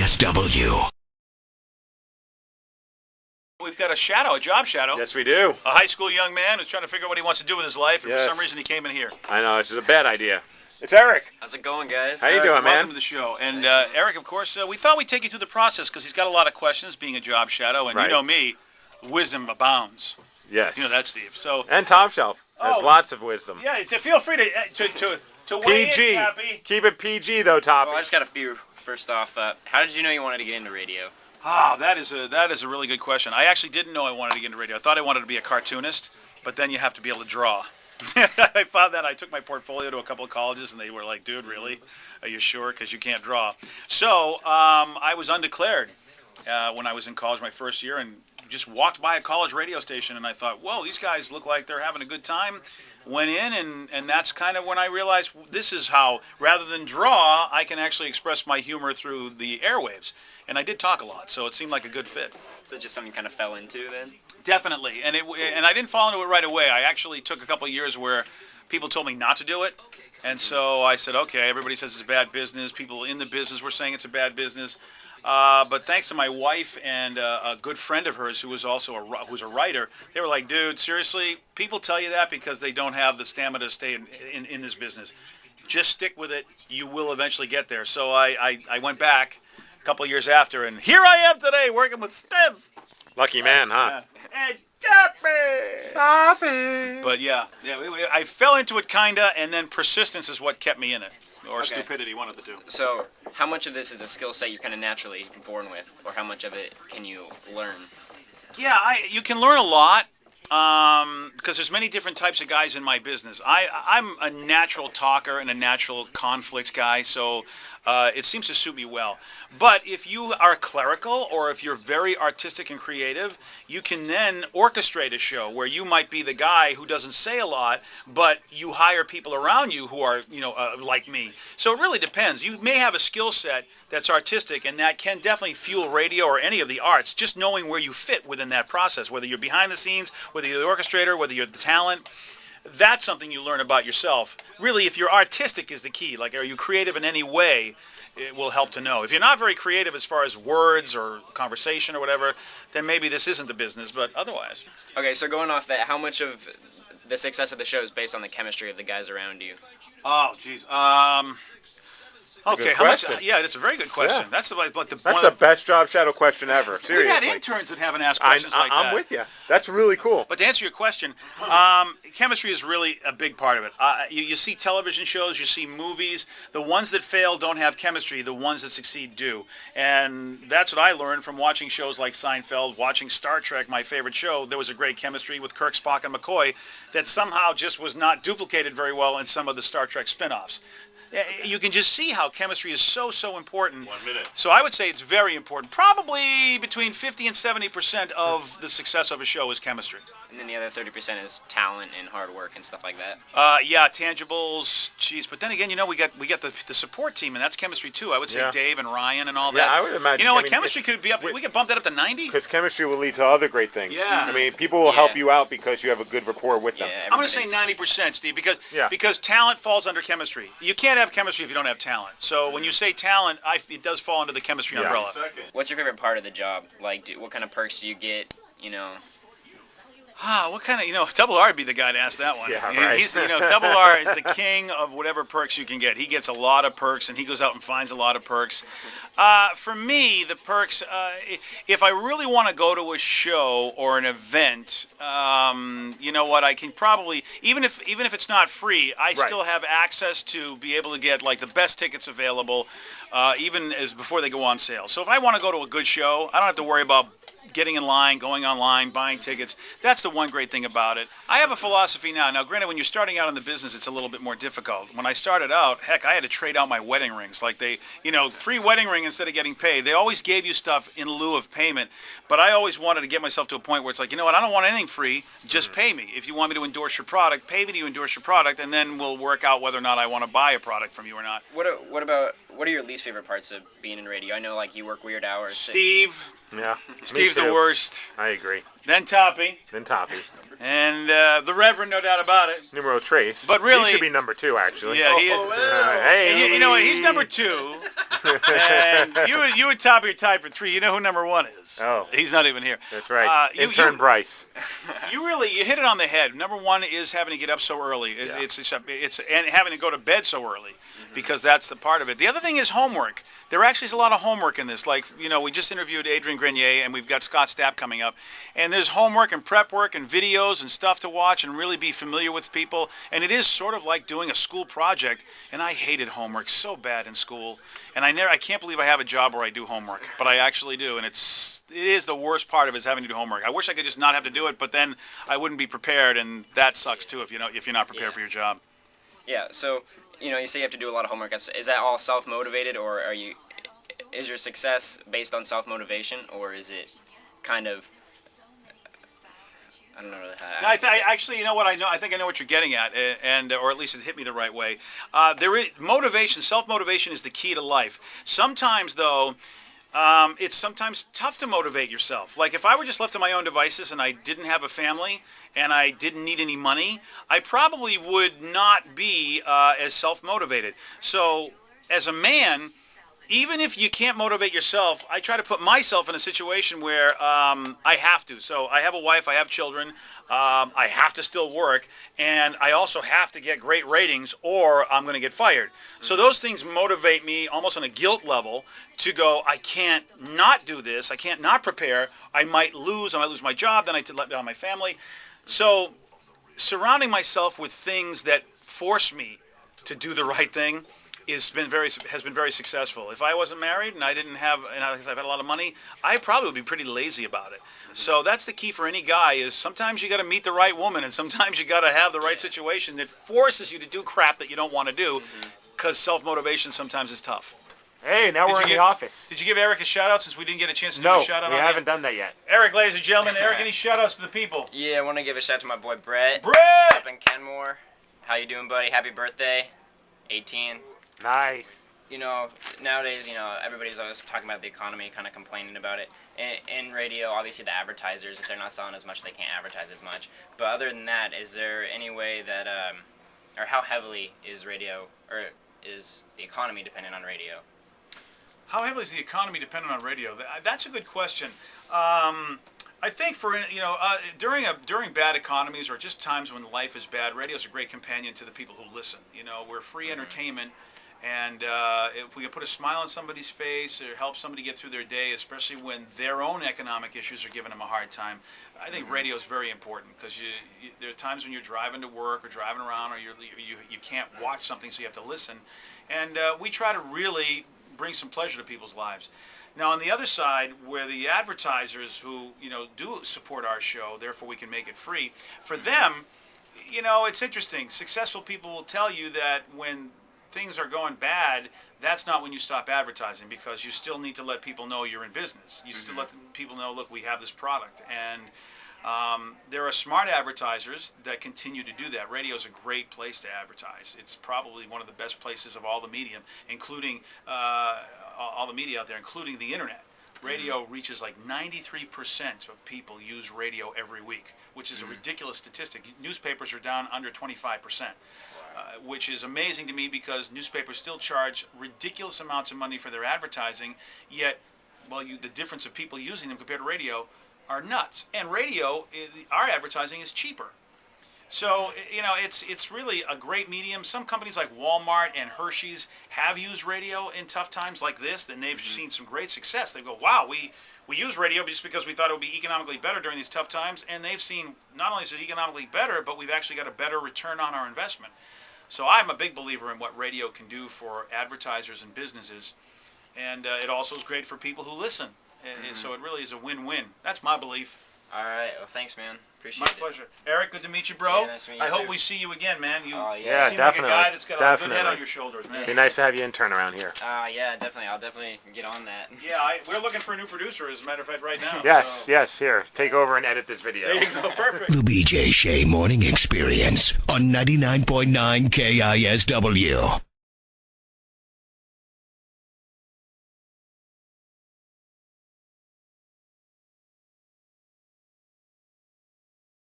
KSW. We've got a job shadow. Yes, we do. A high school young man who's trying to figure out what he wants to do with his life, and for some reason he came in here. I know, it's just a bad idea. It's Erik. How's it going, guys? How you doing, man? Welcome to the show. And Erik, of course, we thought we'd take you through the process because he's got a lot of questions, being a job shadow, and you know me, wisdom abounds. Yes. You know that, Steve. So. And Top Shelf has lots of wisdom. Yeah, feel free to weigh PG. in, Cappy. Keep it PG though, Toppy. Well, I just got a few. First off, how did you know you wanted to get into radio? That is a really good question. I actually didn't know I wanted to get into radio. I thought I wanted to be a cartoonist, but then you have to be able to draw. I found that I took my portfolio to a couple of colleges, and they were like, dude, really? Are you sure? Because you can't draw. So I was undeclared when I was in college my first year, and just walked by a college radio station, and I thought, whoa, these guys look like they're having a good time. Went in, and that's kind of when I realized this is how, rather than draw, I can actually express my humor through the airwaves. And I did talk a lot, so it seemed like a good fit. So just something you kind of fell into then? Definitely, and I didn't fall into it right away. I actually took a couple of years where people told me not to do it, and so I said, okay, everybody says it's a bad business. People in the business were saying it's a bad business. But thanks to my wife and a good friend of hers who was also who's a writer, they were like, dude, seriously, people tell you that because they don't have the stamina to stay in this business. Just stick with it. You will eventually get there. So I went back a couple of years after, and here I am today working with Steve. Lucky man, huh? And Cappy. But yeah, I fell into it kinda, and then persistence is what kept me in it. Or stupidity, one of the two. So, how much of this is a skill set you're kind of naturally born with, or how much of it can you learn? Yeah, you can learn a lot because there's many different types of guys in my business. I'm a natural talker and a natural conflict guy, so it seems to suit me well. But if you are clerical or if you're very artistic and creative, you can then orchestrate a show where you might be the guy who doesn't say a lot, but you hire people around you who are, like me. So it really depends. You may have a skill set that's artistic, and that can definitely fuel radio or any of the arts, just knowing where you fit within that process, whether you're behind the scenes, whether you're the orchestrator, whether you're the talent. That's something you learn about yourself. Really, if you're artistic is the key. Like, are you creative in any way? It will help to know. If you're not very creative as far as words or conversation or whatever, then maybe this isn't the business, but otherwise. Okay, so going off that, how much of the success of the show is based on the chemistry of the guys around you? Oh, geez. Okay, how much? Yeah, that's a very good question. Yeah. That's the best job shadow question ever. Seriously, we had interns that haven't asked questions like that. I'm with you. That's really cool. But to answer your question, chemistry is really a big part of it. You see television shows, you see movies. The ones that fail don't have chemistry. The ones that succeed do. And that's what I learned from watching shows like Seinfeld, watching Star Trek, my favorite show. There was a great chemistry with Kirk, Spock, and McCoy that somehow just was not duplicated very well in some of the Star Trek spin-offs. You can just see how chemistry is so important. 1 minute. So I would say it's very important. Probably between 50 and 70% of the success of a show is chemistry. And then the other 30% is talent and hard work and stuff like that. Yeah, tangibles, geez. But then again, we got the support team, and that's chemistry too. I would say Dave and Ryan and all that. Yeah, I would imagine. Chemistry could be up. We could bump that up to 90. Because chemistry will lead to other great things. Yeah. I mean, people will help you out because you have a good rapport with them. I'm going to say 90%, Steve, because talent falls under chemistry. You can't have chemistry if you don't have talent. So when you say talent, it does fall under the chemistry umbrella. What's your favorite part of the job? Like, what kind of perks do you get? What kind of, Double R would be the guy to ask that one. Yeah, right. He's, Double R is the king of whatever perks you can get. He gets a lot of perks, and he goes out and finds a lot of perks. For me, the perks, if I really want to go to a show or an event, you know what, I can probably, even if it's not free, I still have access to be able to get, like, the best tickets available, even as before they go on sale. So if I want to go to a good show, I don't have to worry about getting in line, going online, buying tickets. That's the one great thing about it. I have a philosophy now. Now, granted, when you're starting out in the business, it's a little bit more difficult. When I started out, heck, I had to trade out my wedding rings. Like free wedding ring instead of getting paid. They always gave you stuff in lieu of payment. But I always wanted to get myself to a point where it's like, you know what, I don't want anything free. Just pay me. If you want me to endorse your product, pay me to endorse your product, and then we'll work out whether or not I want to buy a product from you or not. What are your least favorite parts of being in radio? I know, like, you work weird hours. Steve. Yeah. Steve's the worst. I agree. Then Toppy. And the Reverend, no doubt about it. Numero Trace. But really, he should be number 2, actually. Yeah, he is. Hey, you know what? He's number 2. And you would top your type for 3. You know who number 1 is? Oh. He's not even here. That's right. Intern Bryce. You hit it on the head. Number 1 is having to get up so early. It's and having to go to bed so early, because that's the part of it. The other thing is homework. There actually is a lot of homework in this. Like, we just interviewed Adrian Grenier, and we've got Scott Stapp coming up. And there's homework and prep work and videos and stuff to watch and really be familiar with people. And it is sort of like doing a school project. And I hated homework so bad in school. And I can't believe I have a job where I do homework, but I actually do. And it is the worst part of it, is having to do homework. I wish I could just not have to do it, but then I wouldn't be prepared, and that sucks too if you're not prepared for your job. Yeah. So you say you have to do a lot of homework. Is that all self-motivated, or is your success based on self-motivation, or is it kind of, I don't know really how to ask actually, you know what I know? I think I know what you're getting at, or at least it hit me the right way. There is motivation. Self-motivation is the key to life. Sometimes, though, it's sometimes tough to motivate yourself. Like, if I were just left to my own devices and I didn't have a family and I didn't need any money, I probably would not be as self-motivated. So, as a man, even if you can't motivate yourself, I try to put myself in a situation where I have to. So I have a wife, I have children, I have to still work, and I also have to get great ratings or I'm going to get fired. So those things motivate me almost on a guilt level to go, I can't not do this, I can't not prepare, I might lose my job, then I let down my family. So surrounding myself with things that force me to do the right thing has been very successful. If I wasn't married and I've had a lot of money, I probably would be pretty lazy about it. So that's the key for any guy, is sometimes you got to meet the right woman, and sometimes you got to have the right situation that forces you to do crap that you don't want to do, because self-motivation sometimes is tough. Hey, now we're in the office. Did you give Erik a shout-out, since we didn't get a chance to do a shout-out? No, we haven't done that yet. Erik, ladies and gentlemen, Erik, any shout-outs to the people? Yeah, I want to give a shout to my boy Brett. Brett! Up in Kenmore. How you doing, buddy? Happy birthday. 18. Nice. Nowadays, everybody's always talking about the economy, kind of complaining about it. In radio, obviously the advertisers, if they're not selling as much, they can't advertise as much. But other than that, is there any way that, or how heavily is radio, or is the economy dependent on radio? How heavily is the economy dependent on radio? That's a good question. I think during bad economies, or just times when life is bad, radio is a great companion to the people who listen. We're free entertainment, and if we can put a smile on somebody's face or help somebody get through their day, especially when their own economic issues are giving them a hard time, I think radio is very important, because there are times when you're driving to work or driving around, or you can't watch something, so you have to listen, and we try to really bring some pleasure to people's lives. Now, on the other side, where the advertisers who do support our show, therefore we can make it free, for them, it's interesting. Successful people will tell you that when things are going bad, that's not when you stop advertising, because you still need to let people know you're in business. You still let people know, look, we have this product. And there are smart advertisers that continue to do that. Radio is a great place to advertise. It's probably one of the best places of all the medium, including all the media out there, including the internet. Radio reaches like 93% of people use radio every week, which is a ridiculous statistic. Newspapers are down under 25%. Which is amazing to me, because newspapers still charge ridiculous amounts of money for their advertising, yet, the difference of people using them compared to radio are nuts. And radio, our advertising is cheaper. So, it's really a great medium. Some companies like Walmart and Hershey's have used radio in tough times like this, and they've seen some great success. They go, wow, we use radio just because we thought it would be economically better during these tough times, and they've seen not only is it economically better, but we've actually got a better return on our investment. So I'm a big believer in what radio can do for advertisers and businesses, and it also is great for people who listen. So it really is a win-win. That's my belief. All right. Well, thanks, man. Appreciate it. My pleasure. Erik, good to meet you, bro. Yeah, nice to meet you I hope too. we see you again, man. You Yeah, seem definitely. like a guy that's got a good head on your shoulders, man. Be nice to have you intern around here. Yeah, definitely. I'll definitely get on that. Yeah, we're looking for a new producer, as a matter of fact, right now. Yes, so. yes, here. Take over and edit this video. There you go. Perfect. The BJ Shea Morning Experience on 99.9 KISW.